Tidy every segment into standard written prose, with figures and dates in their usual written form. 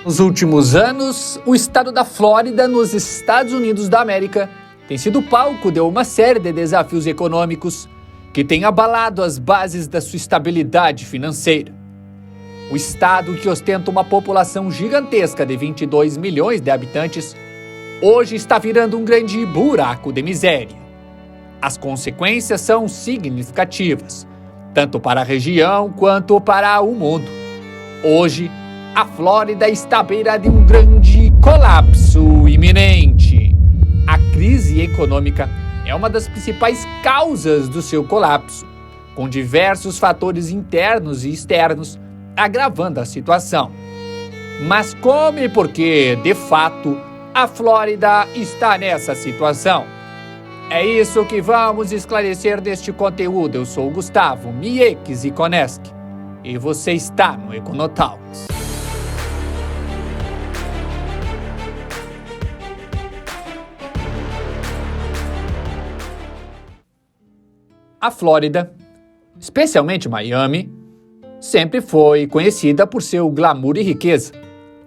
Nos últimos anos, o estado da Flórida, nos Estados Unidos da América, tem sido palco de uma série de desafios econômicos que têm abalado as bases da sua estabilidade financeira. O estado, que ostenta uma população gigantesca de 22 milhões de habitantes, hoje está virando um grande buraco de miséria. As consequências são significativas, tanto para a região quanto para o mundo. Hoje, a Flórida está à beira de um grande colapso iminente. A crise econômica é uma das principais causas do seu colapso, com diversos fatores internos e externos agravando a situação. Mas como e por que, de fato, a Flórida está nessa situação? É isso que vamos esclarecer neste conteúdo. Eu sou o Gustavo Mieques Iconeschi e você está no Econotalks. A Flórida, especialmente Miami, sempre foi conhecida por seu glamour e riqueza,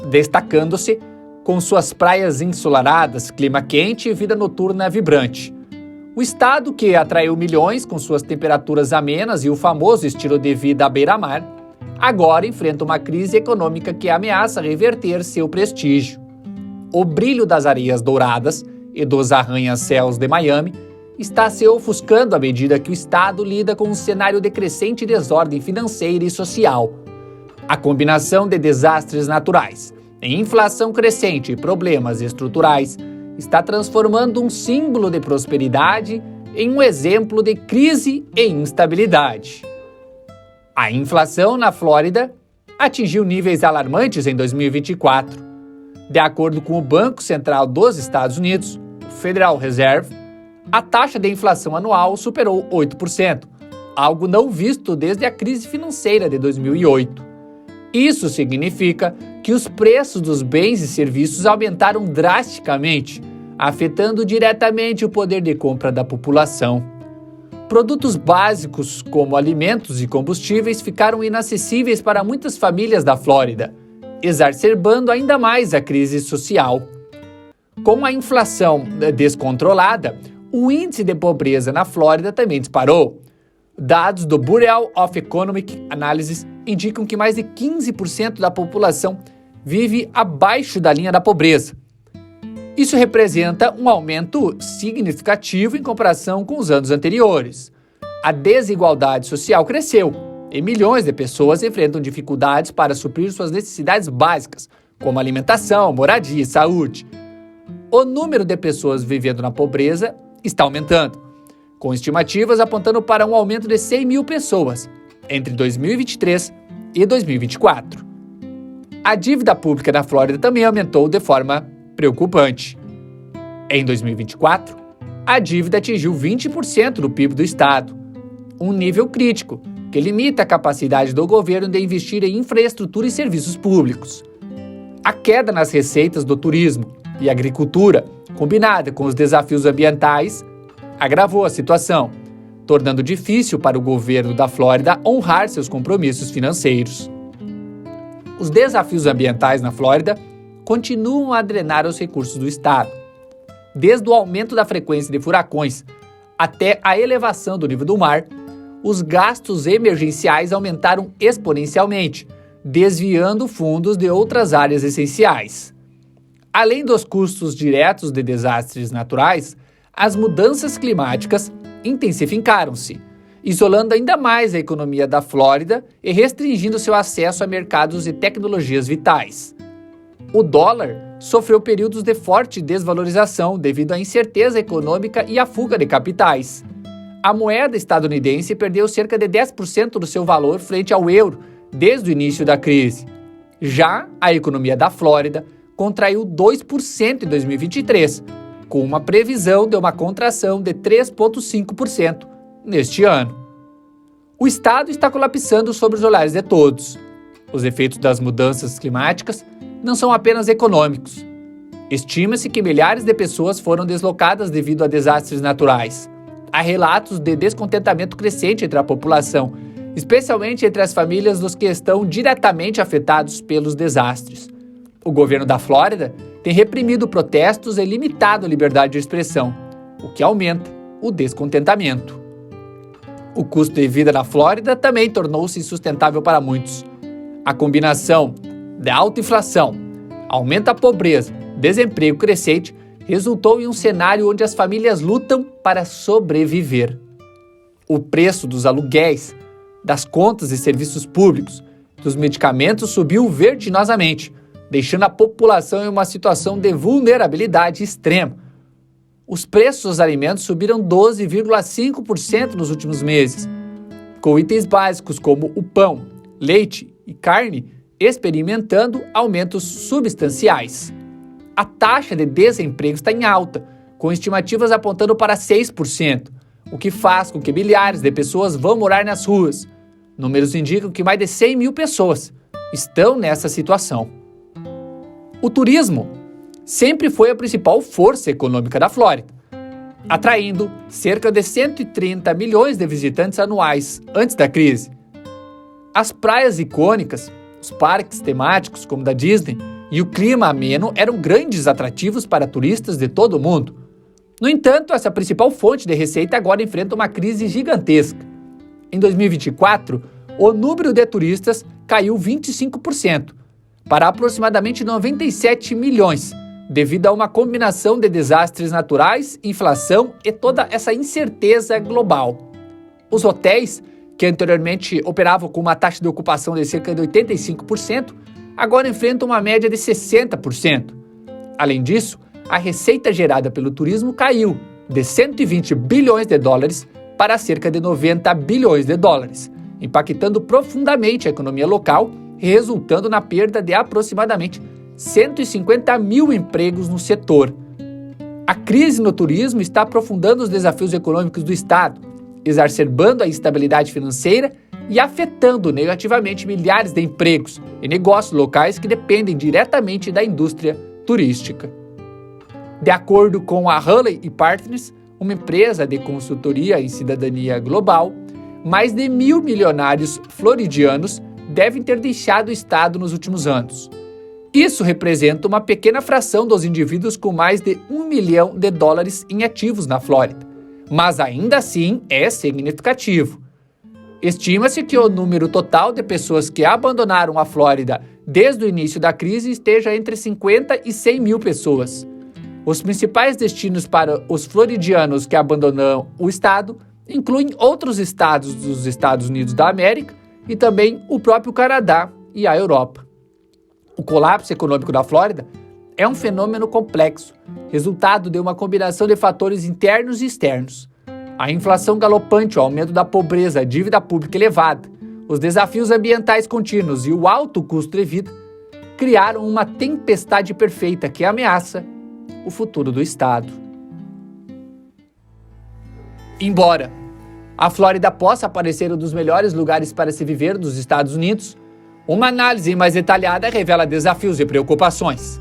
destacando-se com suas praias ensolaradas, clima quente e vida noturna vibrante. O estado, que atraiu milhões com suas temperaturas amenas e o famoso estilo de vida à beira-mar, agora enfrenta uma crise econômica que ameaça reverter seu prestígio. O brilho das areias douradas e dos arranha-céus de Miami está se ofuscando à medida que o estado lida com um cenário de crescente desordem financeira e social. A combinação de desastres naturais, inflação crescente e problemas estruturais está transformando um símbolo de prosperidade em um exemplo de crise e instabilidade. A inflação na Flórida atingiu níveis alarmantes em 2024. De acordo com o Banco Central dos Estados Unidos, o Federal Reserve, a taxa de inflação anual superou 8%, algo não visto desde a crise financeira de 2008. Isso significa que os preços dos bens e serviços aumentaram drasticamente, afetando diretamente o poder de compra da população. Produtos básicos, como alimentos e combustíveis, ficaram inacessíveis para muitas famílias da Flórida, exacerbando ainda mais a crise social. Com a inflação descontrolada, o índice de pobreza na Flórida também disparou. Dados do Bureau of Economic Analysis indicam que mais de 15% da população vive abaixo da linha da pobreza. Isso representa um aumento significativo em comparação com os anos anteriores. A desigualdade social cresceu e milhões de pessoas enfrentam dificuldades para suprir suas necessidades básicas, como alimentação, moradia e saúde. O número de pessoas vivendo na pobreza está aumentando, com estimativas apontando para um aumento de 100 mil pessoas entre 2023 e 2024. A dívida pública na Flórida também aumentou de forma preocupante. Em 2024, a dívida atingiu 20% do PIB do estado, um nível crítico que limita a capacidade do governo de investir em infraestrutura e serviços públicos. A queda nas receitas do turismo e agricultura, combinada com os desafios ambientais, agravou a situação, tornando difícil para o governo da Flórida honrar seus compromissos financeiros. Os desafios ambientais na Flórida continuam a drenar os recursos do estado. Desde o aumento da frequência de furacões até a elevação do nível do mar, os gastos emergenciais aumentaram exponencialmente, desviando fundos de outras áreas essenciais. Além dos custos diretos de desastres naturais, as mudanças climáticas intensificaram-se, isolando ainda mais a economia da Flórida e restringindo seu acesso a mercados e tecnologias vitais. O dólar sofreu períodos de forte desvalorização devido à incerteza econômica e à fuga de capitais. A moeda estadunidense perdeu cerca de 10% do seu valor frente ao euro desde o início da crise. Já a economia da Flórida contraiu 2% em 2023, com uma previsão de uma contração de 3,5% neste ano. O estado está colapsando sob os olhares de todos. Os efeitos das mudanças climáticas não são apenas econômicos. Estima-se que milhares de pessoas foram deslocadas devido a desastres naturais. Há relatos de descontentamento crescente entre a população, especialmente entre as famílias dos que estão diretamente afetados pelos desastres. O governo da Flórida tem reprimido protestos e limitado a liberdade de expressão, o que aumenta o descontentamento. O custo de vida na Flórida também tornou-se insustentável para muitos. A combinação da alta inflação, aumento da pobreza, desemprego crescente, resultou em um cenário onde as famílias lutam para sobreviver. O preço dos aluguéis, das contas e serviços públicos, dos medicamentos subiu vertiginosamente, deixando a população em uma situação de vulnerabilidade extrema. Os preços dos alimentos subiram 12,5% nos últimos meses, com itens básicos como o pão, leite e carne experimentando aumentos substanciais. A taxa de desemprego está em alta, com estimativas apontando para 6%, o que faz com que milhares de pessoas vão morar nas ruas. Números indicam que mais de 100 mil pessoas estão nessa situação. O turismo sempre foi a principal força econômica da Flórida, atraindo cerca de 130 milhões de visitantes anuais antes da crise. As praias icônicas, os parques temáticos como da Disney e o clima ameno eram grandes atrativos para turistas de todo o mundo. No entanto, essa principal fonte de receita agora enfrenta uma crise gigantesca. Em 2024, o número de turistas caiu 25%, para aproximadamente 97 milhões, devido a uma combinação de desastres naturais, inflação e toda essa incerteza global. Os hotéis, que anteriormente operavam com uma taxa de ocupação de cerca de 85%, agora enfrentam uma média de 60%. Além disso, a receita gerada pelo turismo caiu de 120 bilhões de dólares para cerca de 90 bilhões de dólares, impactando profundamente a economia local e resultando na perda de aproximadamente 150 mil empregos no setor. A crise no turismo está aprofundando os desafios econômicos do Estado, exacerbando a instabilidade financeira e afetando negativamente milhares de empregos e negócios locais que dependem diretamente da indústria turística. De acordo com a Hurley & Partners, uma empresa de consultoria em cidadania global, mais de 1.000 milionários floridianos devem ter deixado o estado nos últimos anos. Isso representa uma pequena fração dos indivíduos com mais de $1 milhão em ativos na Flórida, mas ainda assim é significativo. Estima-se que o número total de pessoas que abandonaram a Flórida desde o início da crise esteja entre 50 e 100 mil pessoas. Os principais destinos para os floridianos que abandonam o estado incluem outros estados dos Estados Unidos da América e também o próprio Canadá e a Europa. O colapso econômico da Flórida é um fenômeno complexo, resultado de uma combinação de fatores internos e externos. A inflação galopante, o aumento da pobreza, a dívida pública elevada, os desafios ambientais contínuos e o alto custo de vida criaram uma tempestade perfeita que ameaça o futuro do estado. Embora a Flórida possa parecer um dos melhores lugares para se viver dos Estados Unidos, uma análise mais detalhada revela desafios e preocupações.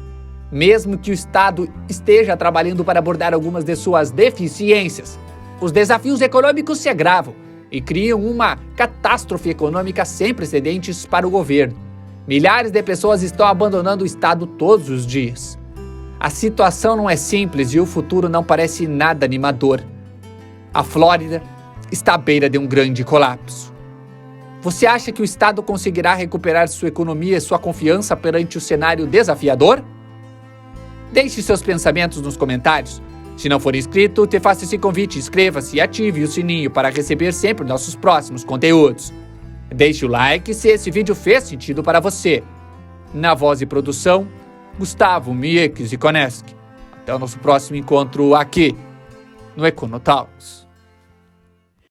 Mesmo que o estado esteja trabalhando para abordar algumas de suas deficiências, os desafios econômicos se agravam e criam uma catástrofe econômica sem precedentes para o governo. Milhares de pessoas estão abandonando o estado todos os dias. A situação não é simples e o futuro não parece nada animador. A Flórida está à beira de um grande colapso. Você acha que o estado conseguirá recuperar sua economia e sua confiança perante o cenário desafiador? Deixe seus pensamentos nos comentários. Se não for inscrito, te faço esse convite, inscreva-se e ative o sininho para receber sempre nossos próximos conteúdos. Deixe o like se esse vídeo fez sentido para você. Na voz e produção, Gustavo Mieck Zikoneski. Até o nosso próximo encontro aqui no Econotalks.